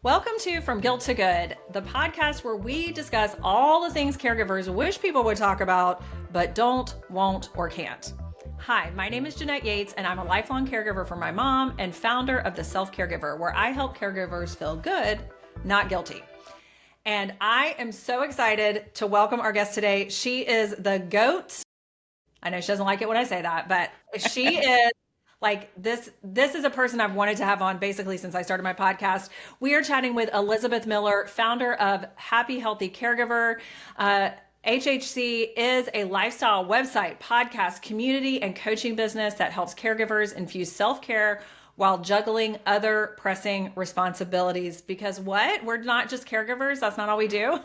Welcome to From Guilt to Good, the podcast where we discuss all the things caregivers wish people would talk about, but don't, won't, or can't. Hi, my name is Jeanette Yates, and I'm a lifelong caregiver for my mom and founder of the Self-Caregiver, where I help caregivers feel good, not guilty. And I am so excited to welcome our guest today. She is the GOAT. I know she doesn't like it when I say that, but she is like this is a person I've wanted to have on basically since I started my podcast. We are chatting with Elizabeth Miller, founder of Happy Healthy Caregiver. HHC is a lifestyle website, podcast, community, and coaching business that helps caregivers infuse self-care while juggling other pressing responsibilities. Because what? We're not just caregivers. That's not all we do.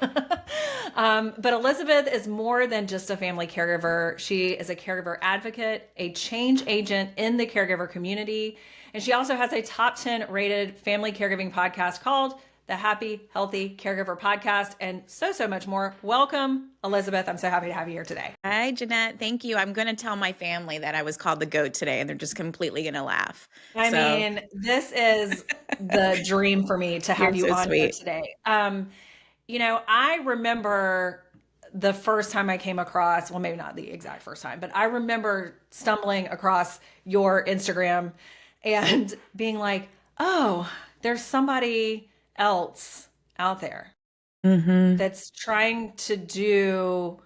But Elizabeth is more than just a family caregiver. She is a caregiver advocate, a change agent in the caregiver community. And she also has a top 10 rated family caregiving podcast called the Happy Healthy Caregiver Podcast, and so much more. Welcome, Elizabeth. I'm so happy to have you here today. Hi, Jeanette. Thank you. I'm going to tell my family that I was called the GOAT today, and they're just completely going to laugh. I mean, this is the dream for me to have you so on sweet. here today. I remember the first time I came across, well, maybe not the exact first time, but I remember stumbling across your Instagram and being like, oh, there's somebody else out there that's trying to do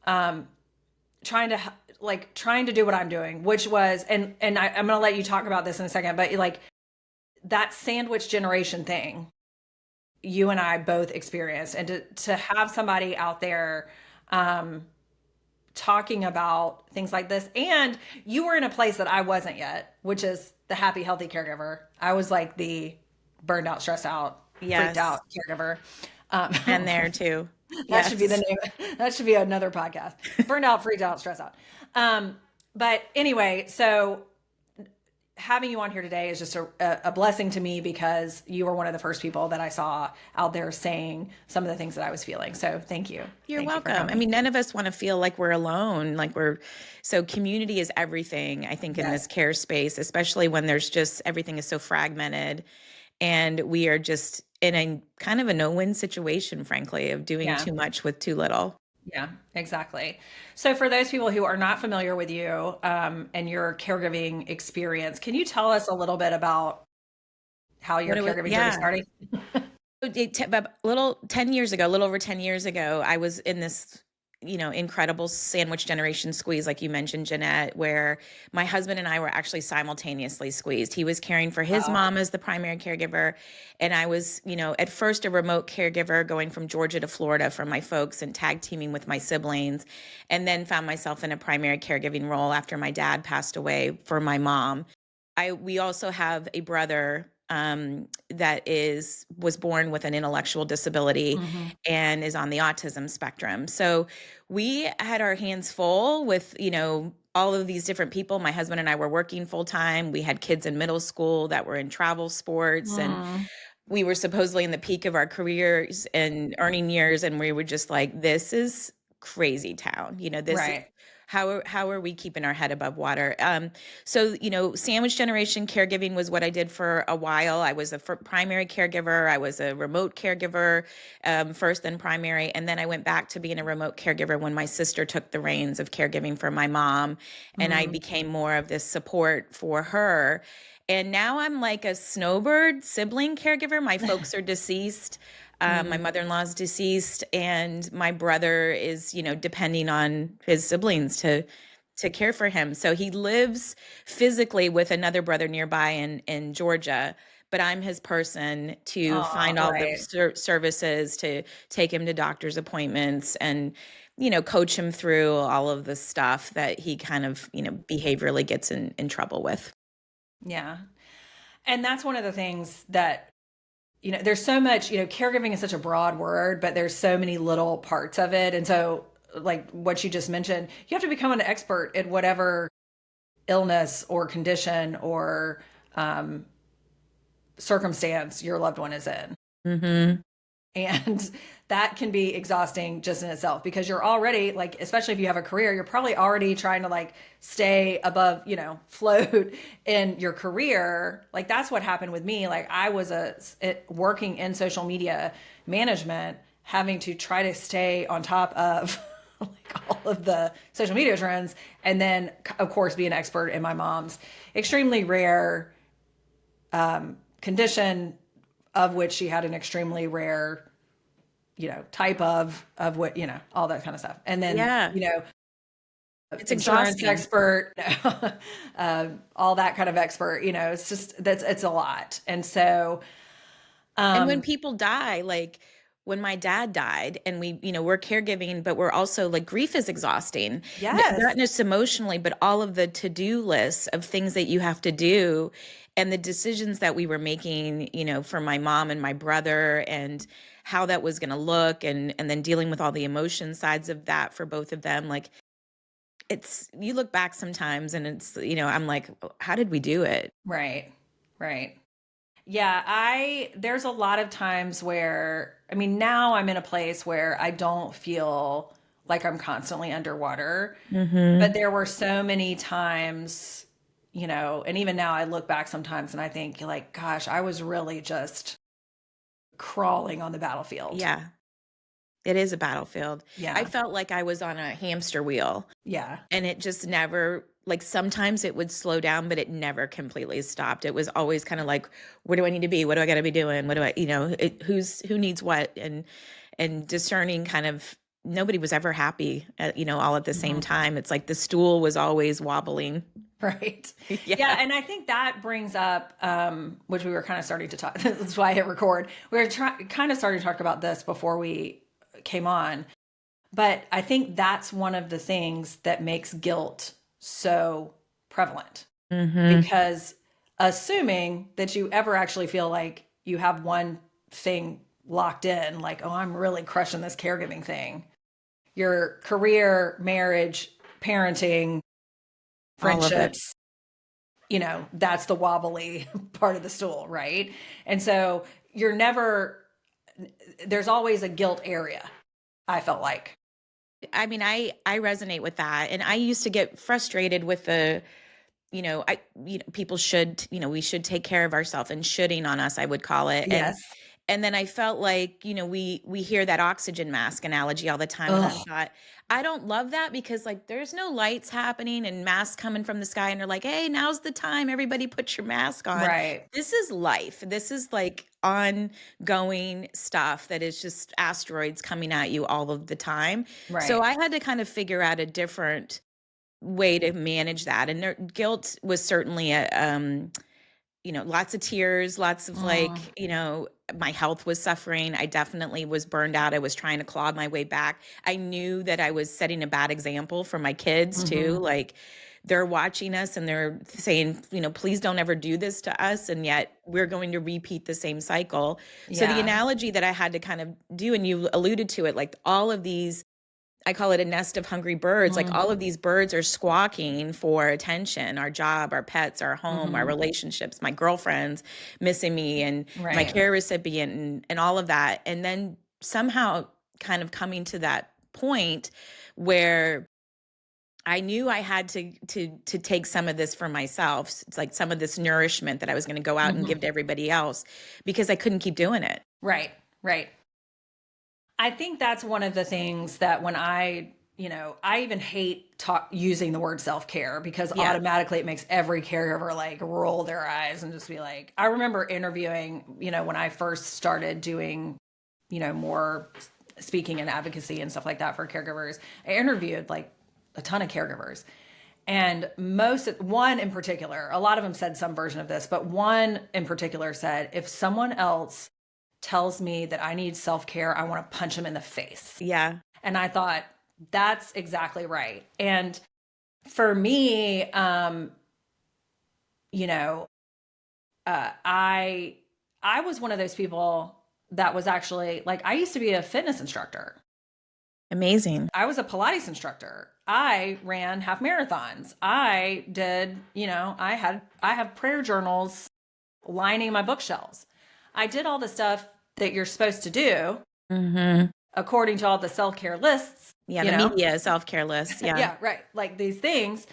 trying to do what I'm doing, which was, and I'm going to let you talk about this in a second, but like that sandwich generation thing you and I both experienced, and to have somebody out there talking about things like this. And you were in a place that I wasn't yet, which is the Happy Healthy Caregiver. I was like the burned out, stressed out, freaked out caregiver. And there too. That should be the name. That should be another podcast. Burned out, freaked out, stressed out. But anyway, so having you on here today is just a blessing to me, because you were one of the first people that I saw out there saying some of the things that I was feeling. So thank you. You're welcome. I mean, none of us want to feel like we're alone. So community is everything, I think, in this care space, especially when there's just, everything is so fragmented. And we are just in a kind of a no-win situation, frankly, of doing too much with too little. Yeah, exactly. So for those people who are not familiar with you and your caregiving experience, can you tell us a little bit about how your caregiving journey started? A little over 10 years ago, I was in this incredible sandwich generation squeeze, like you mentioned, Jeanette, where my husband and I were actually simultaneously squeezed. He was caring for his mom as the primary caregiver. And I was, at first a remote caregiver going from Georgia to Florida from my folks and tag teaming with my siblings, and then found myself in a primary caregiving role after my dad passed away for my mom. We also have a brother that was born with an intellectual disability and is on the autism spectrum. So we had our hands full with, all of these different people. My husband and I were working full time. We had kids in middle school that were in travel sports, and we were supposedly in the peak of our careers and earning years. And we were just like, this is crazy town. This is, how are we keeping our head above water? So, sandwich generation caregiving was what I did for a while. I was a primary caregiver. I was a remote caregiver first, then primary. And then I went back to being a remote caregiver when my sister took the reins of caregiving for my mom. And I became more of this support for her. And now I'm like a snowbird sibling caregiver. My folks are deceased. My mother-in-law is deceased, and my brother is, depending on his siblings to care for him. So he lives physically with another brother nearby in Georgia, but I'm his person to find all the services, to take him to doctor's appointments, and, coach him through all of the stuff that he kind of, behaviorally gets in trouble with. Yeah. And that's one of the things that, there's so much, caregiving is such a broad word, but there's so many little parts of it. And so like what you just mentioned, you have to become an expert in whatever illness or condition or circumstance your loved one is in. And that can be exhausting just in itself because you're already like, especially if you have a career, you're probably already trying to like stay above, float in your career. Like that's what happened with me. Like I was working in social media management, having to try to stay on top of like all of the social media trends. And then of course be an expert in my mom's extremely rare condition, of which she had an extremely rare, type of what, all that kind of stuff. And then, Yeah. It's insurance exhausting. expert, all that kind of expert, it's just, it's a lot. And so, And when um, people die, like when my dad died and we're caregiving, but we're also like grief is exhausting. yes, Not just emotionally, but all of the to-do lists of things that you have to do and the decisions that we were making, for my mom and my brother and how that was going to look and then dealing with all the emotion sides of that for both of them. Like you look back sometimes and it's, I'm like, "Oh, how did we do it?" right, right. Yeah, there's a lot of times where, I mean, now I'm in a place where I don't feel like I'm constantly underwater, but Hmm. there were so many times, and even now I look back sometimes and I think like, gosh, I was really just crawling on the battlefield. Yeah. It is a battlefield. I Yeah. felt like I was on a hamster wheel Yeah. and it just never, like sometimes it would slow down, but it never completely stopped. It was always kind of like, where do I need to be? What do I got to be doing? What do I, who needs what? And discerning kind of, nobody was ever happy at, all at the same Mhm. time. It's like the stool was always wobbling. Right. Yeah, Yeah. and I think that brings up, which we were kind of starting to talk. That's why I hit record. We were kind of starting to talk about this before we came on, but I think that's one of the things that makes guilt so prevalent Hmm. because assuming that you ever actually feel like you have one thing locked in, like, oh, I'm really crushing this caregiving thing, your career, marriage, parenting, All of it. friendships, that's the wobbly part of the stool, right? And so you're never, there's always a guilt area, I felt like. I mean, I resonate with that. And I used to get frustrated with people should, we should take care of ourselves and shoulding on us, I would call it. And Yes. and then I felt like, we hear that oxygen mask analogy all the time. And I Ugh. thought, I don't love that because like there's no lights happening and masks coming from the sky and they're like, hey, now's the time. Everybody put your mask on. Right. This is life. This is like ongoing stuff that is just asteroids coming at you all of the time. So Right. I had to kind of figure out a different way to manage that. And guilt was certainly lots of tears, lots of Mm, like, my health was suffering. I definitely was burned out. I was trying to claw my way back. I knew that I was setting a bad example for my kids too. hmm. Like they're watching us and they're saying, please don't ever do this to us. And yet we're going to repeat the same cycle. So the Yeah. analogy that I had to kind of do, and you alluded to it, like all of these, I call it a nest of hungry birds. Like Mm, all of these birds are squawking for attention, our job, our pets, our home, our hmm. relationships, my girlfriends missing me and my Right. care recipient and all of that. And then somehow kind of coming to that point where I knew I had to take some of this for myself. It's like some of this nourishment that I was going to go out and Hmm. give to everybody else because I couldn't keep doing it. Right. Right. I think that's one of the things that when I even hate using the word self care because Yeah. automatically it makes every caregiver like roll their eyes and just be like, I remember interviewing, when I first started doing, more speaking and advocacy and stuff like that for caregivers. I interviewed like a ton of caregivers. And one in particular, a lot of them said some version of this, but one in particular said, if someone else tells me that I need self care, I want to punch them in the face. Yeah. And I thought, that's exactly right. And for me, you know, I was one of those people that was actually like, I used to be a fitness instructor. Amazing. I was a Pilates instructor. I ran half marathons. I did, I have prayer journals lining my bookshelves. I did all the stuff that you're supposed to do. Mhm. according to all the self-care lists, Yeah, the media self-care lists, yeah. yeah, right, like these things.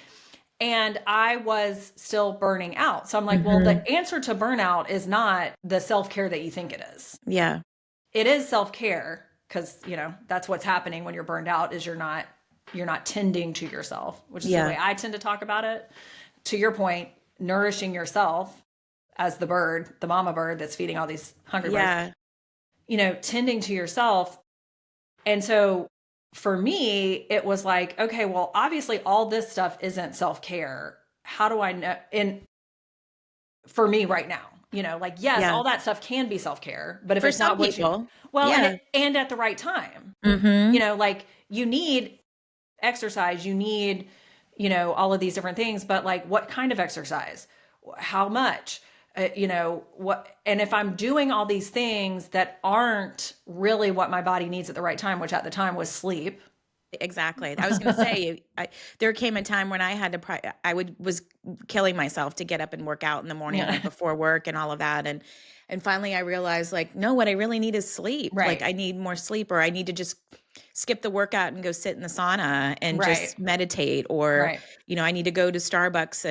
And I was still burning out. So I'm like, well, Mhm. the answer to burnout is not the self-care that you think it is. Yeah. It is self-care because, that's what's happening when you're burned out is you're not tending to yourself, which is the Yeah. way I tend to talk about it. To your point, nourishing yourself as the bird, the mama bird that's feeding all these hungry birds, Yeah. tending to yourself. And so for me, it was like, okay, well, obviously all this stuff isn't self-care. How do I know? And for me right now, like, yes, Yeah. all that stuff can be self-care, but if For it's some not what you, people. well, Yeah. and at the right time, Mhm. like you need exercise, you need, all of these different things, but like what kind of exercise, how much, what, and if I'm doing all these things that aren't really what my body needs at the right time, which at the time was sleep. Exactly. I was gonna say, there came a time when I had to was killing myself to get up and work out in the morning, Yeah. like, before work and all of that, and finally I realized, like, no, what I really need is sleep. Like, Right. I need more sleep, or I need to just skip the workout and go sit in the sauna and Right. just meditate, or, Right. I need to go to Starbucks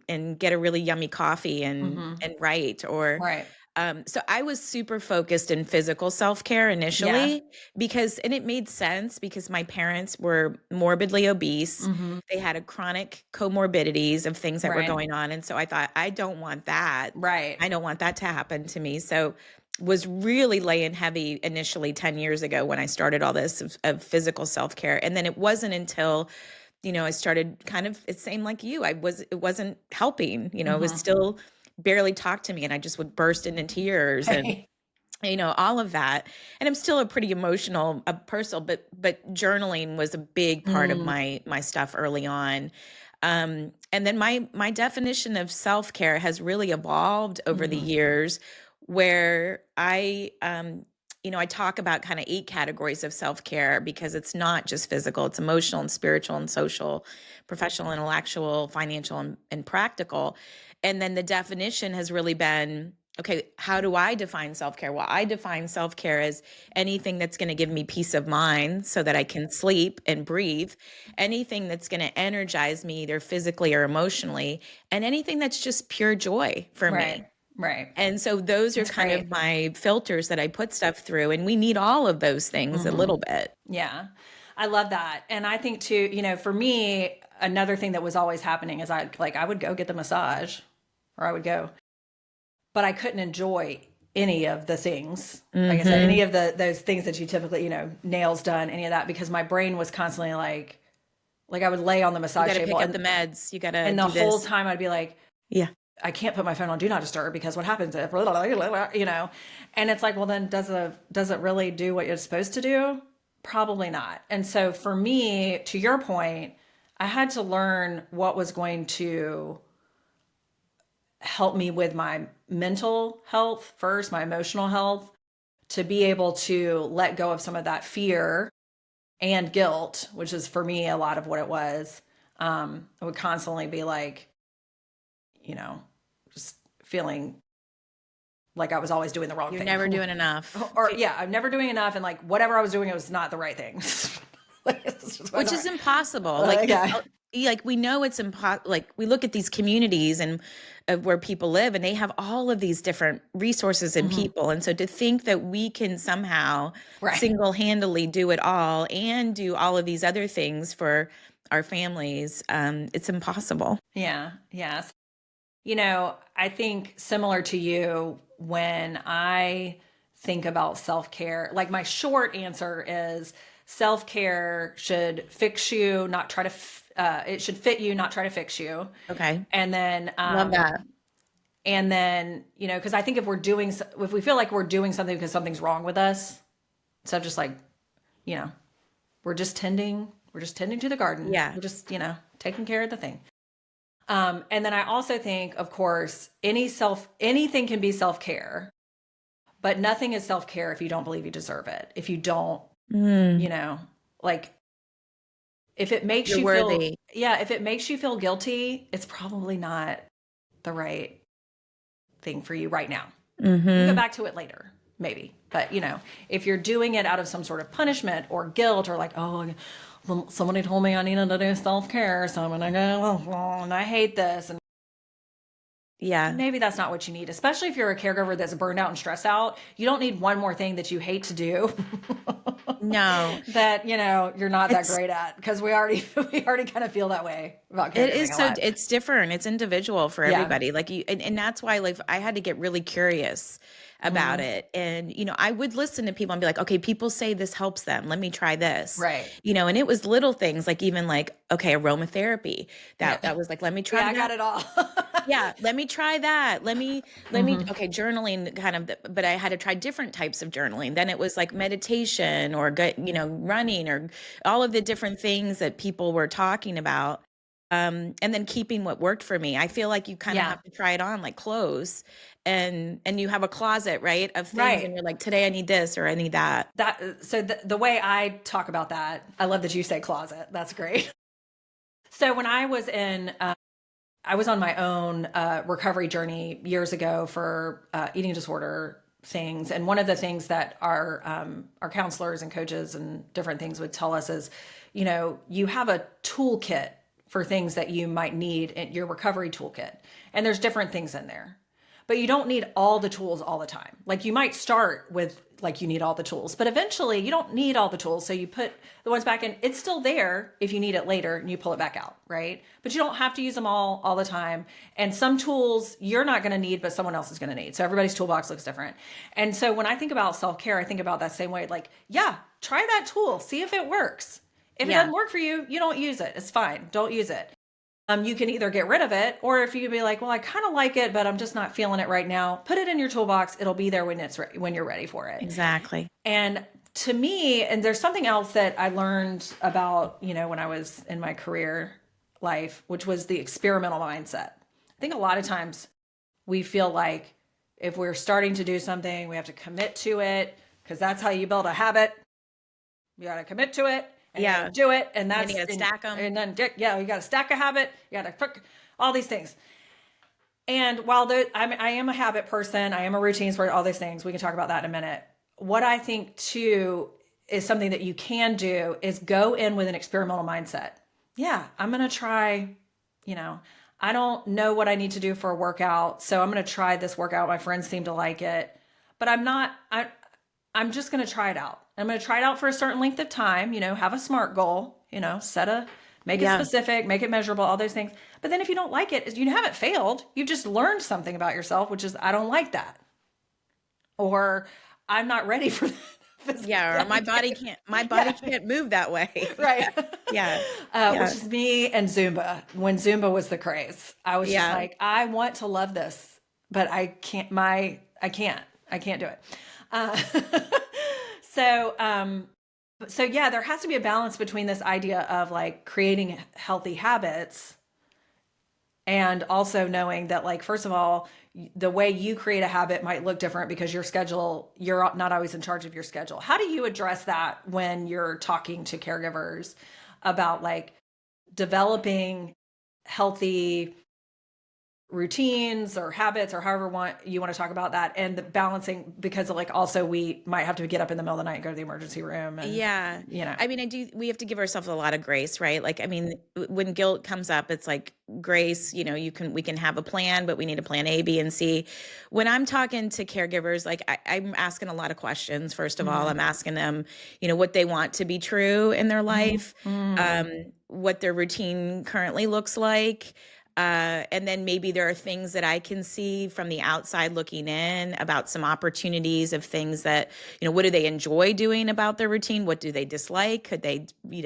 and get a really yummy coffee Mm-hmm. and write, or Right. so I was super focused in physical self-care Yeah. initially and it made sense because my parents were morbidly obese. Mm-hmm. They had a chronic comorbidities of things that were Right. going on. And so I thought, I don't want that. Right. I don't want that to happen to me. So was really laying heavy initially 10 years ago when I started all this of physical self-care. And then it wasn't until I started kind of it's same like you. It wasn't helping, it was Mm-hmm. still barely talk to me and I just would burst into tears and Right. all of that. And I'm still a pretty emotional person, but journaling was a big part of Mm. my stuff early on. And then my definition of self-care has really evolved over the Mm-hmm. years where I talk about kind of 8 categories of self-care because it's not just physical, it's emotional and spiritual and social, professional, intellectual, financial, and practical. And then the definition has really been, okay, how do I define self-care? Well, I define self-care as anything that's going to give me peace of mind so that I can sleep and breathe, anything that's going to energize me either physically or emotionally, and anything that's just pure joy for Right. me. Right. And so those are That's kind of great. my filters that I put stuff through, and we need all of those things a Mm-hmm. little bit. Yeah. I love that. And I think too, for me, another thing that was always happening is I would go get the massage or I would go, but I couldn't enjoy any of the things. Like I said, any Mhm. of those things that you typically, nails done, any of that, because my brain was constantly like I would lay on the You massage got to table pick up the meds. You got to and the do whole this. time I'd be like, Yeah. I can't put my phone on do not disturb because what happens if, and it's like, well, then does it really do what it's supposed to do? Probably not. And so for me, to your point, I had to learn what was going to help me with my mental health first, my emotional health, to be able to let go of some of that fear and guilt, which is for me a lot of what it was. I would constantly be like, you know, just feeling like I was always doing the wrong You're thing. never doing enough. Or yeah, I'm never doing enough. And like whatever I was doing, it was not the right thing. Like, Which is impossible. yeah. Like we know it's like we look at these communities and where people live and they have all of these different resources and Mhm. people. And so to think that we can somehow Right. single-handedly do it all and do all of these other things for our families, it's impossible. Yeah. Yes. I think similar to you, when I think about self care, like my short answer is self care should fix you, not try to, it should fit you, not try to fix you. Okay. And then, Love that. because I think if we feel like we're doing something because something's wrong with us, instead of just like, you know, we're just tending to the garden. Yeah. We're just, taking care of the thing. And then I also think, of course, anything can be self-care, but nothing is self-care if you don't believe you deserve it. If you don't, Mm, like if it makes you're you feel, worthy. yeah, if it makes you feel guilty, it's probably not the right thing for you right now. You can go Hmm. back to it later. maybe. But if you're doing it out of some sort of punishment or guilt, or like, oh, well, somebody told me I needed to do self-care, so I'm gonna go, oh, and I hate this, and Yeah. maybe that's not what you need, especially if you're a caregiver that's burned out and stressed out. You don't need one more thing that you hate to do No. that, you're not that It's great at, because we already kind of feel that way about It is caregiving a so lot. it's different. It's individual for Yeah. everybody. Like and that's why like I had to get really curious about Hmm. it. And I would listen to people and be like, okay, people say this helps them. Let me try this. Right. And it was little things like even like, okay, aromatherapy. Yeah. That was like, let me Yeah, try I got that. it all. Yeah, let me try that. Let me Hmm. okay, journaling kind of but I had to try different types of journaling. Then it was like meditation or running or all of the different things that people were talking about. And then keeping what worked for me. I feel like you kind of Yeah. have to try it on like clothes and you have a closet, right, of things and Right. you're like today I need this or I need that. The way I talk about that, I love that you say closet. That's great. So when I was on my own recovery journey years ago for eating disorder things, and one of the things that our counselors and coaches and different things would tell us is, you have a toolkit for things that you might need in your recovery toolkit, and there's different things in there, but you don't need all the tools all the time. Like, you might start with like you need all the tools, but eventually you don't need all the tools. So you put the ones back in. It's still there if you need it later, and you pull it back out, right? But you don't have to use them all the time. And some tools you're not going to need, but someone else is going to need. So everybody's toolbox looks different. And so when I think about self-care, I think about that same way. Like, yeah, try that tool, see if it works. If it Yeah. doesn't work for you, you don't use it. It's fine. Don't use it. You can either get rid of it, or if you be like, well, I kind of like it, but I'm just not feeling it right now, put it in your toolbox. It'll be there when you're ready for it. Exactly. And to me, and there's something else that I learned about, when I was in my career life, which was the experimental mindset. I think a lot of times we feel like if we're starting to do something, we have to commit to it, because that's how you build a habit. You got to commit to it, and you got Yeah. to do it. And And that's, you gotta stack them. and then, yeah, you got to stack a habit. You got to put all these things. And while I am a habit person, I am a routines for all these things. We can talk about that in a minute. What I think too is something that you can do is go in with an experimental mindset. Yeah, I'm going to try, I don't know what I need to do for a workout, so I'm going to try this workout. My friends seem to like it, but I'm just going to try it out. I'm going to try it out for a certain length of time, have a SMART goal, make it Yeah. specific, make it measurable, all those things. But then if you don't like it, you haven't failed. You've just learned something about yourself, which is, I don't like that. Or I'm not ready for that. Yeah, or my body Yeah, can't move that way. right. Yeah. Which Yeah. is me and Zumba. When Zumba was the craze, I was just Yeah. like, I want to love this, but I can't. I can't do it. Uh, so, so yeah, there has to be a balance between this idea of like creating healthy habits, and also knowing that, like, first of all, the way you create a habit might look different because you're not always in charge of your schedule. How do you address that when you're talking to caregivers about like developing healthy routines or habits, or however you want to talk about that, and the balancing, because of like, also we might have to get up in the middle of the night and go to the emergency room, and Yeah. you know I mean, we have to give ourselves a lot of grace, right? Like, I mean, when guilt comes up, it's like grace, we can have a plan, but we need a plan A, B, and C. When I'm talking to caregivers, like I'm asking a lot of questions. First of all, Mhm. I'm asking them, what they want to be true in their Mhm. life, Mm. what their routine currently looks like. And then maybe there are things that I can see from the outside looking in about some opportunities of things that, what do they enjoy doing about their routine? What do they dislike? Could they,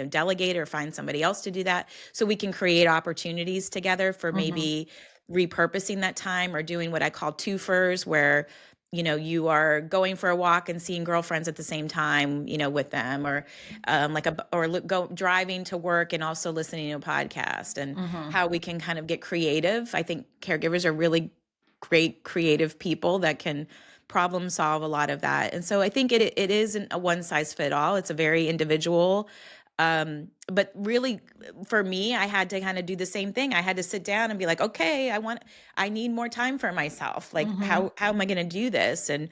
delegate or find somebody else to do that? So we can create opportunities together for Mhm. maybe repurposing that time or doing what I call twofers, where you are going for a walk and seeing girlfriends at the same time, with them, or go driving to work and also listening to a podcast, and Mhm. how we can kind of get creative. I think caregivers are really great creative people that can problem solve a lot of that. And so I think it isn't a one size fit all. It's a very individual. But really for me, I had to kind of do the same thing. I had to sit down and be like, okay, I need more time for myself. Like Mhm. how am I going to do this? And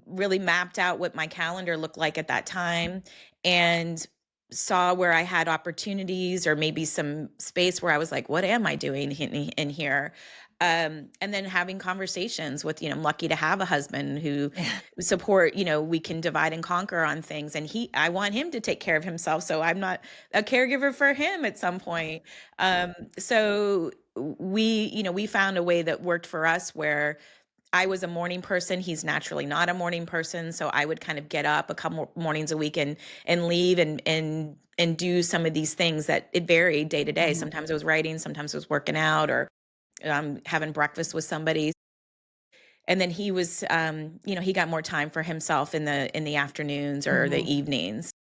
really mapped out what my calendar looked like at that time and saw where I had opportunities or maybe some space where I was like, what am I doing in here? And then having conversations with, I'm lucky to have a husband who support, we can divide and conquer on things. And I want him to take care of himself. So I'm not a caregiver for him at some point. So we found a way that worked for us where I was a morning person. He's naturally not a morning person. So I would kind of get up a couple mornings a week and leave and do some of these things that it varied day to day. Mhm. Sometimes it was writing, sometimes it was working out or having breakfast with somebody. And then he was, he got more time for himself in the afternoons or the Mhm. evenings.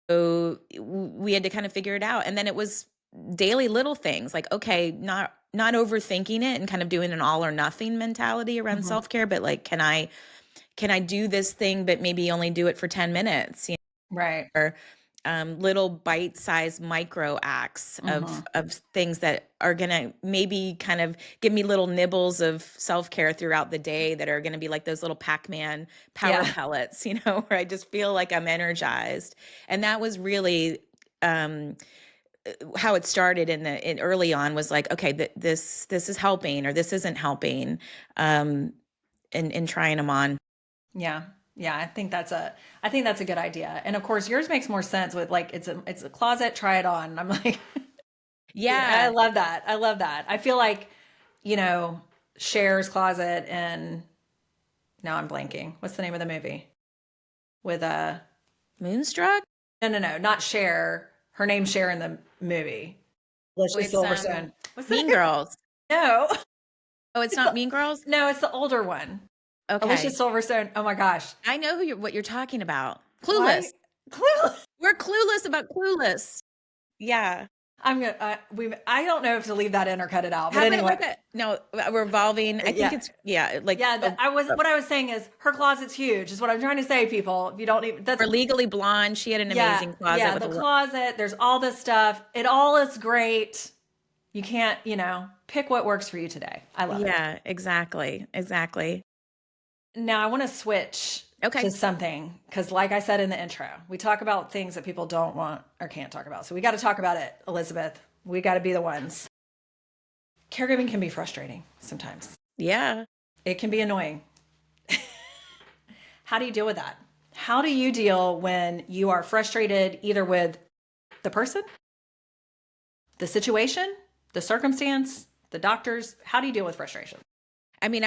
So we had to kind of figure it out. And then it was daily little things like, okay, not overthinking it and kind of doing an all or nothing mentality around Mhm. self-care, but like, can I do this thing, but maybe only do it for 10 minutes, Right. or little bite-sized micro acts of Mhm. things that are gonna maybe kind of give me little nibbles of self-care throughout the day that are gonna be like those little Pac-Man power Yeah. pellets, where I just feel like I'm energized. And that was really how it started in early on was like, okay, this is helping or this isn't helping, and trying them on. Yeah. Yeah, I think that's a good idea. And of course, yours makes more sense with like it's a closet, try it on. I'm like, yeah, I Yeah, love that. I love that. I feel like, you know, Cher's closet and now I'm blanking. What's the name of the movie? With Moonstruck. no, not Cher. Her name's Cher in the movie. Oh, Alicia it's Silverstone. What's the Mean name? Girls. No. Oh, it's It's not the, Mean Girls. no, it's the older one. Alicia Okay, Silverstone. Oh my gosh. I know what you're talking about. Why? Clueless. Clueless. We're clueless about Clueless. Yeah. I'm gonna. I don't know if to leave that in or cut it out. But Haven't anyway, looked at no revolving. I think yeah, it's yeah, like yeah. I was. What I was saying is her closet's huge. Is what I'm trying to say, people. If you don't even. That's for Legally Blonde. She had an yeah, amazing closet yeah. with The a closet. There's all this stuff. It all is great. You can't. Pick what works for you today. I love it. yeah, exactly. Now I want to switch Okay. to something because, like I said in the intro, we talk about things that people don't want or can't talk about. So we got to talk about it, Elizabeth. We got to be the ones. Caregiving can be frustrating sometimes. Yeah. It can be annoying. How do you deal with that? How do you deal when you are frustrated either with the person, the situation, the circumstance, the doctors? How do you deal with frustration? I mean,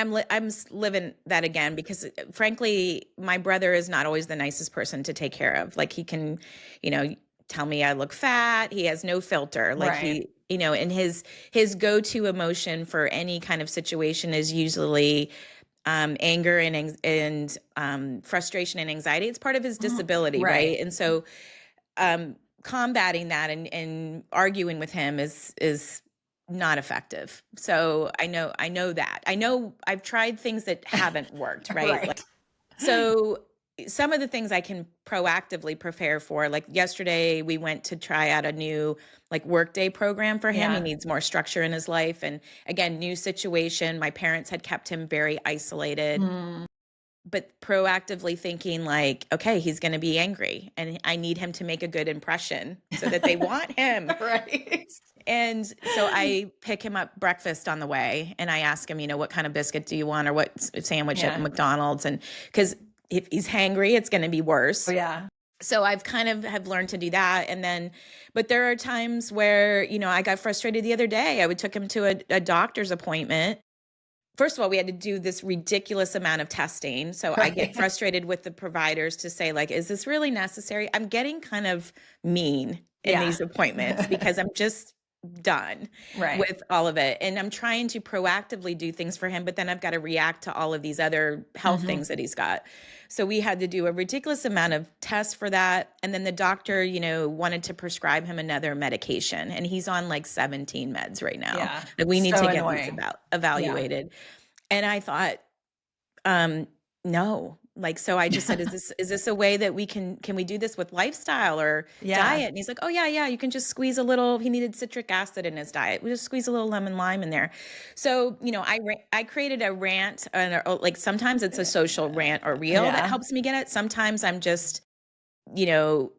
living that again because frankly, my brother is not always the nicest person to take care of. Like he can, you know, tell me I look fat. He has no filter. Like Right. and his go-to emotion for any kind of situation is usually anger and frustration and anxiety. It's part of his disability, Right. right? And so combating that and arguing with him is not effective. So I know that. I know I've tried things that haven't worked, right? Like Right. so some of the things I can proactively prepare for, like yesterday we went to try out a new like workday program for him. He Yeah. needs more structure in his life. And again, new situation. My parents had kept him very isolated, Mm. but proactively thinking like, okay, he's going to be angry and I need him to make a good impression so that they want him. Right. And so I pick him up breakfast on the way and I ask him, what kind of biscuit do you want or what sandwich at Yeah. McDonald's? And because if he's hangry, it's going to be Oh worse. yeah. So I've kind of have learned to do that. And then, but there are times where, I got frustrated the other day. I took him to a doctor's appointment. First of all, we had to do this ridiculous amount of testing. So I get Right. frustrated with the providers to say, like, is this really necessary? I'm getting kind of mean in Yeah. these appointments because I'm just done Right. with all of it. And I'm trying to proactively do things for him, but then I've got to react to all of these other health Hmm. things that he's got. So we had to do a ridiculous amount of tests for that. And then the doctor, wanted to prescribe him another medication. And he's on like 17 meds right now. Yeah. Like we need So to get these annoying. Yeah. evaluated. And I thought, no, Like, so I just said, is this a way that can we do this with lifestyle or Yeah. diet? And he's like, oh yeah, yeah, you can just squeeze a little, he needed citric acid in his diet. We just squeeze a little lemon lime in there. So, I created a rant, and like sometimes it's a social rant or reel that Yeah. helps me get it. Sometimes I'm just, you know,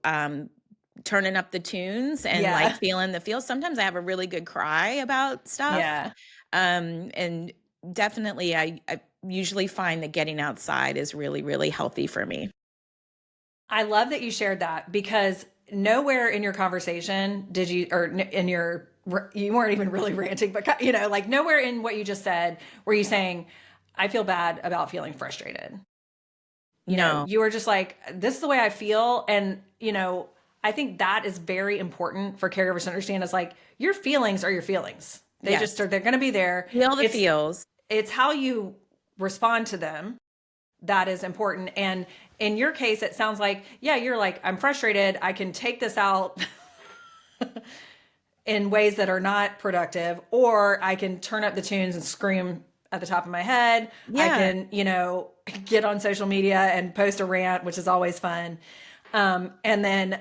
turning up the tunes and like Yeah. feeling the feels. Sometimes I have a really good cry about stuff. Yeah. And definitely I usually find that getting outside is really, really healthy for me. I love that you shared that because nowhere in your conversation did you, or in your, you weren't even really ranting, but like nowhere in what you just said were you saying, I feel bad about feeling frustrated. No. You were just like, this is the way I feel. And, I think that is very important for caregivers to understand is like, your feelings are your feelings. They just Yes. are, they're going to be there. Feel the It's, feels. it's how you respond to them that is important. And in your case, it sounds like, yeah, you're like, I'm frustrated. I can take this out in ways that are not productive, or I can turn up the tunes and scream at the top of my head. I Yeah. can, get on social media and post a rant, which is always fun. And then,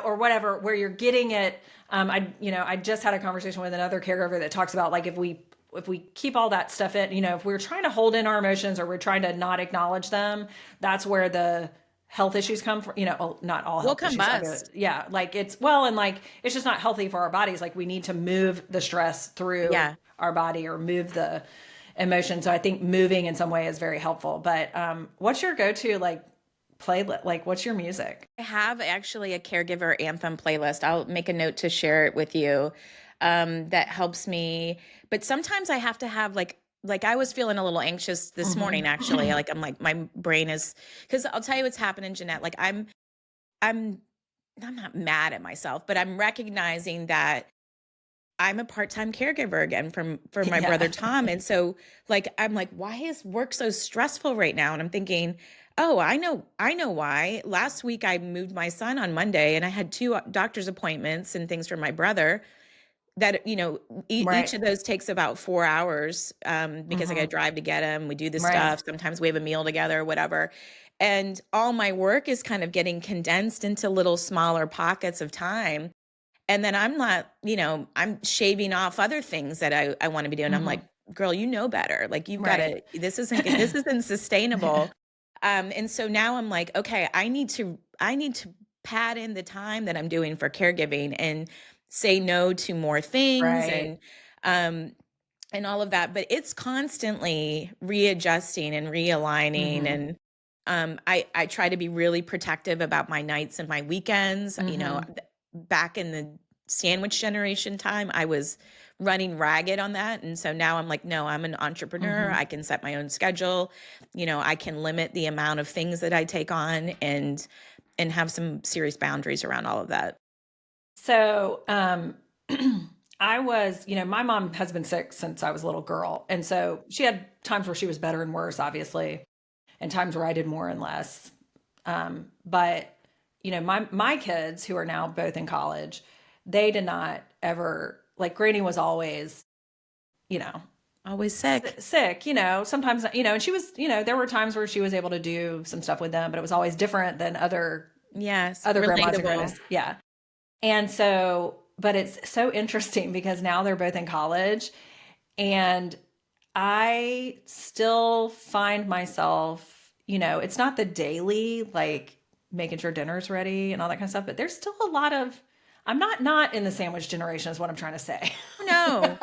or whatever, where you're getting it. I just had a conversation with another caregiver that talks about like, if we keep all that stuff in, if we're trying to hold in our emotions or we're trying to not acknowledge them, that's where the health issues come from, well, not all We'll health issues. combust. Yeah. Like and like, it's just not healthy for our bodies. Like we need to move the stress through Yeah. our body or move the emotion. So I think moving in some way is very helpful. But, what's your go-to like playlist? Like what's your music? I have actually a caregiver anthem playlist. I'll make a note to share it with you. That helps me. But sometimes I have to have like I was feeling a little anxious this morning actually. Mm-hmm. Like I'm like my brain is, because I'll tell you what's happening, Jeanette. Like I'm I'm not mad at myself, but I'm recognizing that I'm a part-time caregiver again for my brother Yeah. Tom. And so like I'm like, why is work so stressful right now? And I'm thinking, oh, I know why. Last week I moved my son on Monday and I had two doctor's appointments and things for my brother that, each Right. of those takes about 4 hours, because I got to Mm-hmm. drive to get him. We do the Right. stuff. Sometimes we have a meal together or whatever. And all my work is kind of getting condensed into little smaller pockets of time. And then I'm not, I'm shaving off other things that I want to be doing. I'm Mm-hmm. like, girl, you know better. Like you've got Right. to, this isn't sustainable. And so now I'm like, okay, I need to pad in the time that I'm doing for caregiving and say no to more things Right. um and all of that. But it's constantly readjusting and realigning. Mm-hmm. And I try to be really protective about my nights and my weekends. Mm-hmm. Back in the sandwich generation time, I was running ragged on that. And so now I'm like, no, I'm an entrepreneur. Mm-hmm. I can set my own schedule. I can limit the amount of things that I take on and have some serious boundaries around all of that. So, I was, my mom has been sick since I was a little girl. And so she had times where she was better and worse, obviously, and times where I did more and less. But, my kids who are now both in college, they did not ever, like Granny was always, you know, Always sick. sick, sometimes, and she was, there were times where she was able to do some stuff with them, but it was always different than Yes, other grandmas and relatable. grandpas. Yeah. And so, but it's so interesting because now they're both in college and I still find myself, it's not the daily, like making sure dinner's ready and all that kind of stuff, but there's still a lot of, I'm not in the sandwich generation is what I'm trying to say. No.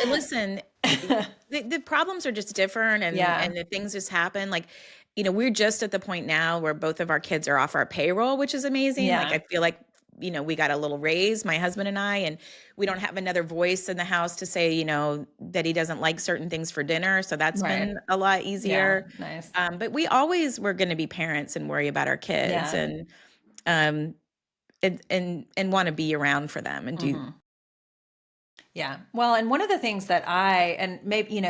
Listen, the problems are just different, and Yeah. the things just happen. Like, we're just at the point now where both of our kids are off our payroll, which is amazing. Like, Yeah. I feel like, we got a little raise, my husband and I, and we don't have another voice in the house to say, that he doesn't like certain things for dinner. So that's Right. been a lot Yeah. easier. Nice. But we always were going to be parents and worry about our kids Yeah. um, and want to be around for them and do. Hmm. Yeah. Well, and one of the things that and maybe,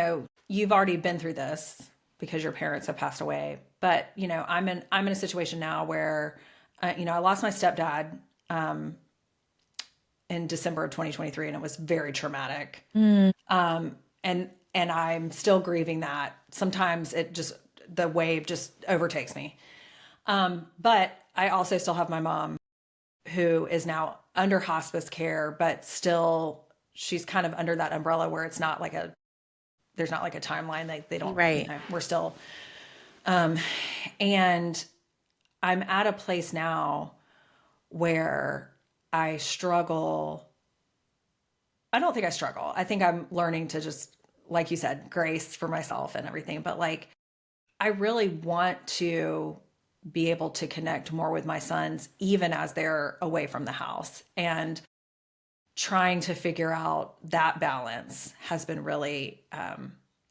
you've already been through this because your parents have passed away, but, I'm in a situation now where, I lost my stepdad, um, in December of 2023, and it was very traumatic. Mm, And I'm still grieving that. Sometimes it just, the wave just overtakes me. But I also still have my mom who is now under hospice care, but still she's kind of under that umbrella where it's not like there's not like a timeline. They don't, Right. we're still, and I'm at a place now where I struggle. I don't think I struggle. I think I'm learning to just, like you said, grace for myself and everything. But like, I really want to be able to connect more with my sons, even as they're away from the house. And trying to figure out that balance has been really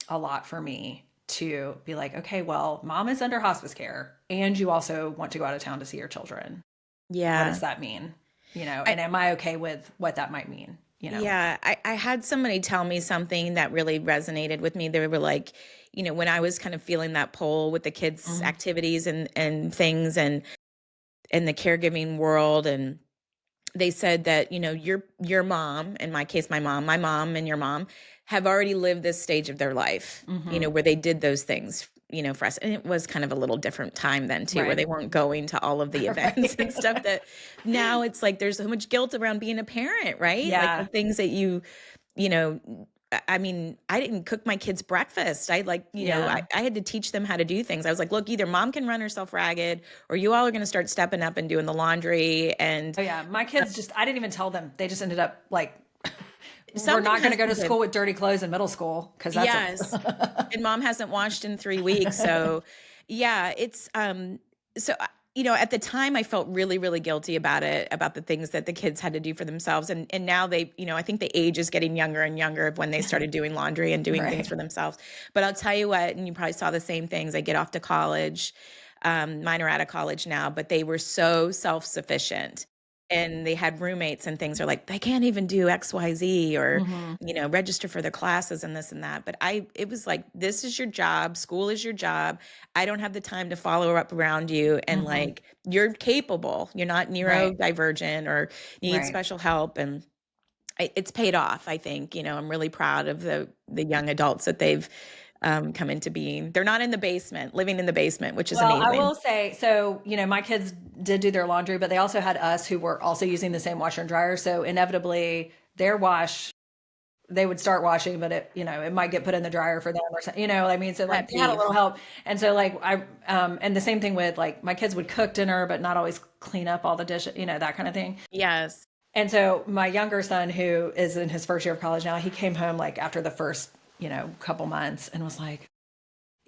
a lot for me to be like, okay, well, mom is under hospice care and you also want to go out of town to see your children. What Yeah. does that mean? I, And am I okay with what that might mean? yeah. I had somebody tell me something that really resonated with me. They were like, when I was kind of feeling that pull with the kids' Mhm. activities and things and in the caregiving world, and they said that your mom, in my case my mom and your mom have already lived this stage of their life, Mhm. where they did those things, for us. And it was kind of a little different time then too, where Right. they weren't going to all of the events and stuff. Right. That now it's like there's so much guilt around being a parent, right? Like the Yeah. things that you know I mean, I didn't cook my kids breakfast. I like, Yeah. I had to teach them how to do things. I was like, look, either mom can run herself ragged or you all are going to start stepping up and doing the laundry. And Oh yeah. My kids just, I didn't even tell them. They just ended up like, we're something not going has to go to to give. school with dirty clothes in middle school because that's Yes. a And mom hasn't washed in 3 weeks. So yeah, it's, so, at the time I felt really, really guilty about it, about the things that the kids had to do for themselves. And now they, I think the age is getting younger and younger of when they started doing laundry and doing things right. for themselves. But I'll tell you what, and you probably saw the same things. I get off to college. Mine are out of college now, but they were so self-sufficient. And they had roommates and things are like, they can't even do XYZ or, Hmm. register for the classes and this and that. But it was like, this is your job. School is your job. I don't have the time to follow up around you. And Hmm. like, you're capable. You're not Right. neurodivergent or need Right. special help. And it's paid off. I think, I'm really proud of the young adults that they've come into being. They're not in the basement, living in the basement, which is Well, I amazing. will say, so, my kids did do their laundry, but they also had us who were also using the same washer and dryer. So inevitably their wash, they would start washing, but it might get put in the dryer for them or something, what I mean? So like Pet they had a peeve. little help. And so like and the same thing with like my kids would cook dinner, but not always clean up all the dishes, that kind of thing. Yes. And so my younger son, who is in his first year of college now, he came home like after the first, couple months and was like,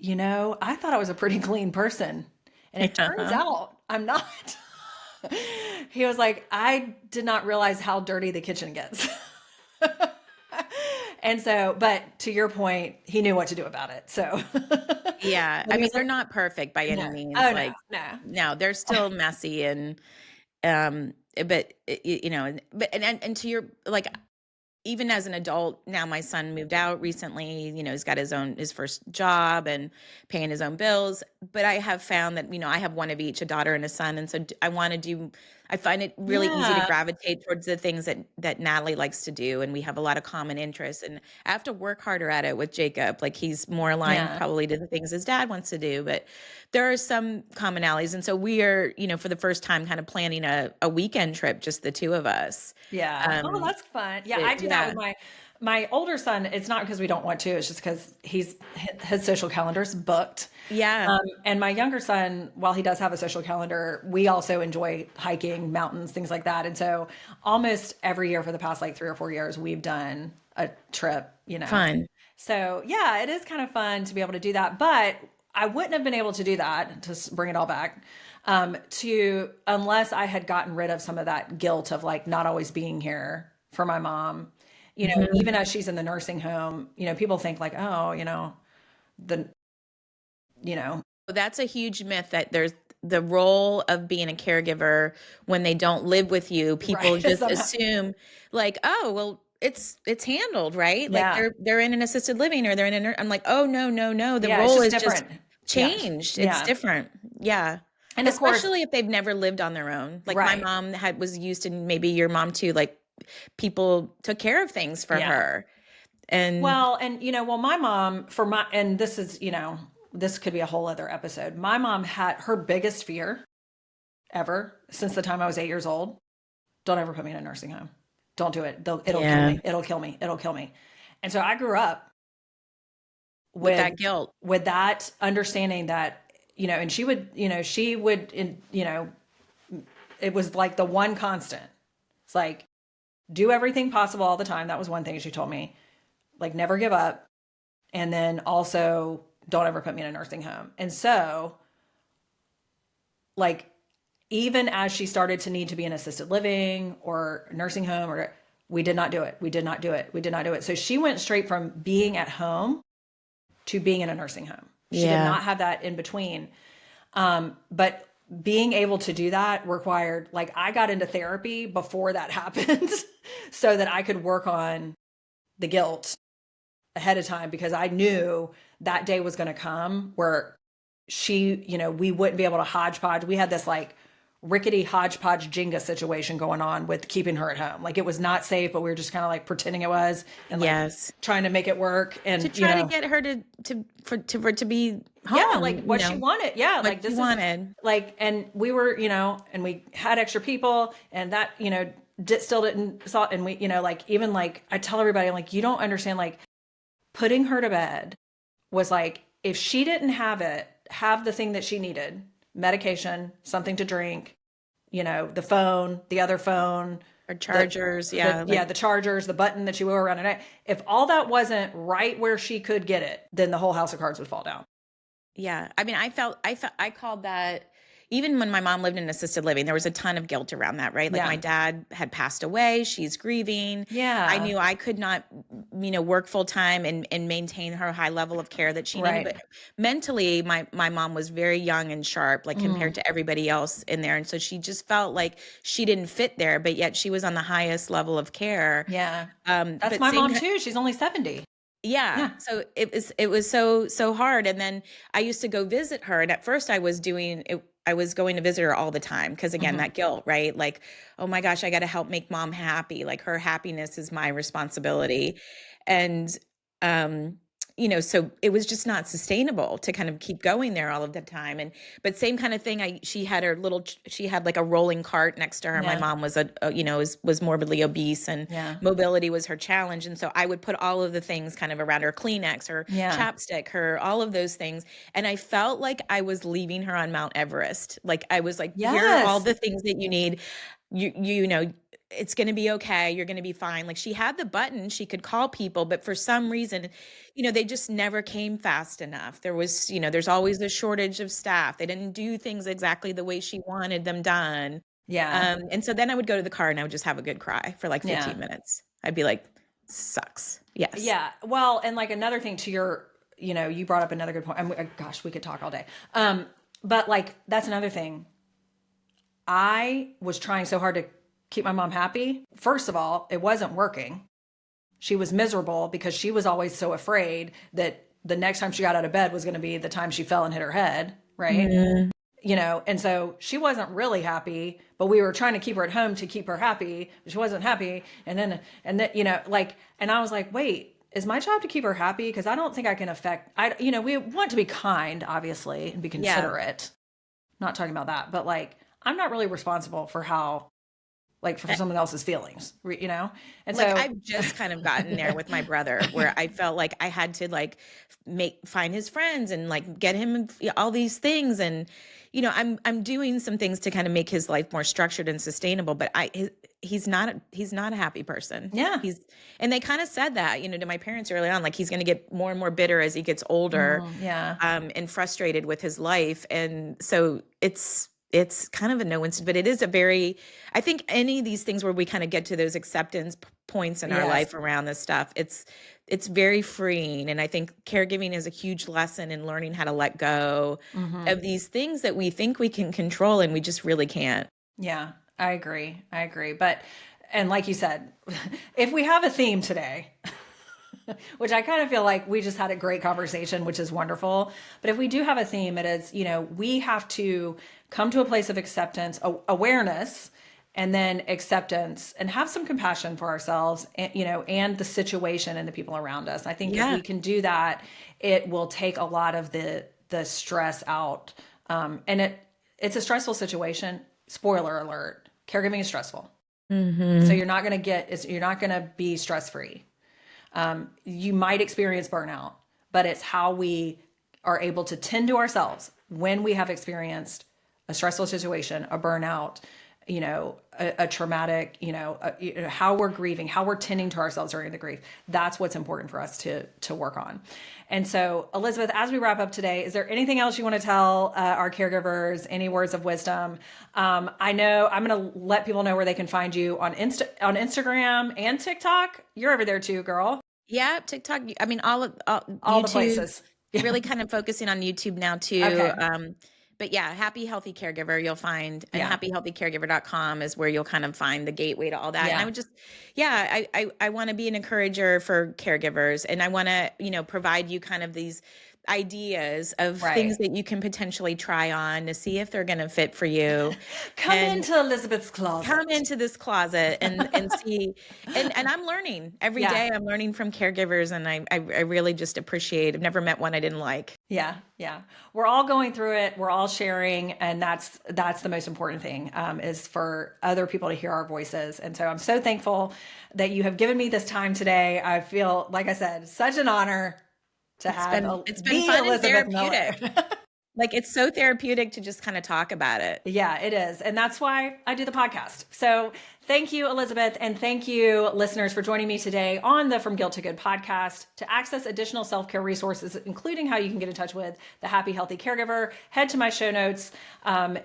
I thought I was a pretty clean person. And it turns Yeah. out I'm not. He was like, I did not realize how dirty the kitchen gets. And so, but to your point, he knew what to do about it. So, Yeah. but I he mean, was they're like, not perfect by any no, means. oh no, Like, no, no, they're still messy and but but and to your like even as an adult now, my son moved out recently. He's got his first job and paying his own bills. But I have found that I have one of each, a daughter and a son, and so I want to do. I find it really easy to yeah, gravitate towards the things that Natalie likes to do, and we have a lot of common interests. And I have to work harder at it with Jacob. Like he's more aligned yeah, probably to the things his dad wants to do, but there are some commonalities. And so we are, for the first time, kind of planning a weekend trip, just the two of us. yeah. Oh, Um, that's fun. Yeah, I do that yeah, with my older son. It's not because we don't want to. It's just because his social calendar's booked. yeah. And my younger son, while he does have a social calendar, we also enjoy hiking, mountains, things like that. And so almost every year for the past like 3 or 4 years, we've done a trip. Fun. So yeah, it is kind of fun to be able to do that. But I wouldn't have been able to do that to bring it all back to unless I had gotten rid of some of that guilt of like not always being here for my mom. Mhm. Even as she's in the nursing home, people think like, oh, the you know, That's a huge myth that there's the role of being a caregiver when they don't live with you. People right. just Somehow, assume like, oh, well, it's handled, right? Like yeah. they're in an assisted living or they're in a I'm like, oh no, no, no. The Yeah, it's role just is just different. Yeah. changed. It's Yeah. different. Yeah. And of course, Especially if they've never lived on their own. Like my right. mom was used to, maybe your mom too, like people took care of things for Yeah. her. And Well, and well, my mom and this is, this could be a whole other episode. My mom had her biggest fear ever since the time I was 8 years old. Don't ever put me in a nursing home. Don't do it. It'll kill Yeah. me. It'll kill me. It'll kill me. And so I grew up With that guilt. with that understanding that, and she would, it was like the one constant. It's like, do everything possible all the time. That was one thing she told me. Like, never give up. And then also, don't ever put me in a nursing home. And so, like, even as she started to need to be in assisted living or nursing home, or we did not do it. We did not do it. We did not do it. So she went straight from being at home to being in a nursing home. She did not have that in between. But being able to do that required, like, I got into therapy before that happened so that I could work on the guilt ahead of time, because I knew that day was going to come where we wouldn't be able to hodgepodge. We had this like rickety hodgepodge Jenga situation going on with keeping her at home. Like, it was not safe, but we were just kind of like pretending it was, and like trying to make it work and to try to get her to be home. Yeah, like what she wanted. Yeah, like this wanted. Like, and we were, and we had extra people, and that, still didn't saw, and we, like, even like I tell everybody, like, you don't understand, like, putting her to bed was like, if she didn't have the thing that she needed, medication, something to drink, the phone, the other phone, or chargers, the chargers, the button that you wore around her neck. If all that wasn't right where she could get it, then the whole house of cards would fall down. Yeah. I mean, I called that, even when my mom lived in assisted living, there was a ton of guilt around that, right? Like, my dad had passed away. She's grieving. Yeah. I knew I could not, work full time and maintain her high level of care that she needed. But mentally, my mom was very young and sharp, like, compared to everybody else in there. And so she just felt like she didn't fit there, but yet she was on the highest level of care. Yeah. That's my mom too. She's only 70. Yeah. So it was so hard. And then I used to go visit her. And at first I was going to visit her all the time. Because again, that guilt, right? Like, oh my gosh, I got to help make mom happy. Like, her happiness is my responsibility. And, so it was just not sustainable to kind of keep going there all of the time. But same kind of thing. She had like a rolling cart next to her. Yeah. My mom was was morbidly obese, and mobility was her challenge. And so I would put all of the things kind of around her, Kleenex, her chapstick, all of those things. And I felt like I was leaving her on Mount Everest. Like, I was like, here are all the things that you need. It's going to be okay. You're going to be fine. Like, she had the button, she could call people, but for some reason, they just never came fast enough. There was, there's always the shortage of staff. They didn't do things exactly the way she wanted them done. Yeah. And so then I would go to the car and I would just have a good cry for like 15 minutes. I'd be like, sucks. Yes. Yeah. Well, and like another thing to your, you brought up another good point. Gosh, we could talk all day. But like, that's another thing. I was trying so hard to keep my mom happy. First of all, it wasn't working. She was miserable because she was always so afraid that the next time she got out of bed was going to be the time she fell and hit her head. Right. Mm-hmm. And so she wasn't really happy, but we were trying to keep her at home to keep her happy. She wasn't happy. And then, and I was like, wait, is my job to keep her happy? Cause I don't think I can we want to be kind, obviously, and be considerate. Not talking about that, but like, I'm not really responsible for how, like, for someone else's feelings, And like, so I've just kind of gotten there with my brother, where I felt like I had to like find his friends and like get him all these things. And, I'm doing some things to kind of make his life more structured and sustainable, but he's not a happy person. Yeah. And they kind of said that, to my parents early on, like, he's going to get more and more bitter as he gets older, and frustrated with his life. And so it's kind of a no instant, but it is I think any of these things where we kind of get to those acceptance points in our life around this stuff, it's very freeing. And I think caregiving is a huge lesson in learning how to let go of these things that we think we can control, and we just really can't. Yeah, I agree. But, and like you said, if we have a theme today, which I kind of feel like we just had a great conversation, which is wonderful. But if we do have a theme, it is, we have to come to a place of acceptance, awareness, and then acceptance, and have some compassion for ourselves, and, and the situation and the people around us. I think if we can do that, it will take a lot of the the stress out. And it's a stressful situation. Spoiler alert, caregiving is stressful. So you're not going to be stress free. You might experience burnout, but it's how we are able to tend to ourselves when we have experienced a stressful situation, a burnout, a traumatic, how we're grieving, how we're tending to ourselves during the grief. That's what's important for us to work on. And so, Elizabeth, as we wrap up today, is there anything else you want to tell our caregivers? Any words of wisdom? I know I'm going to let people know where they can find you on Instagram and TikTok. You're over there too, girl. Yeah, TikTok. I mean, all All the places. Really kind of focusing on YouTube now too. Okay. But yeah, Happy Healthy Caregiver you'll find, and Yeah. happyhealthycaregiver.com is where you'll kind of find the gateway to all that. And Yeah. I would just, I want to be an encourager for caregivers, and I want to, provide you kind of these ideas of things that you can potentially try on to see if they're going to fit for you. Come into Elizabeth's closet. Come into this closet and see. And I'm learning every day. I'm learning from caregivers, and I really just appreciate. I've never met one I didn't like. Yeah. We're all going through it. We're all sharing, and that's the most important thing, is for other people to hear our voices. And so I'm so thankful that you have given me this time today. I feel, like I said, such an honor to it's been fun and therapeutic. Miller. Like, it's so therapeutic to just kind of talk about it. Yeah, it is. And that's why I do the podcast. So thank you, Elizabeth. And thank you, listeners, for joining me today on the From Guilt to Good podcast. To access additional self-care resources, including how you can get in touch with the Happy Healthy Caregiver, head to my show notes.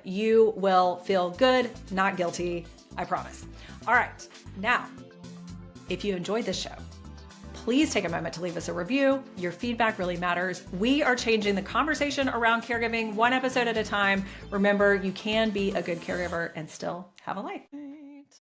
You will feel good, not guilty. I promise. All right. Now, if you enjoyed this show, please take a moment to leave us a review. Your feedback really matters. We are changing the conversation around caregiving one episode at a time. Remember, you can be a good caregiver and still have a life.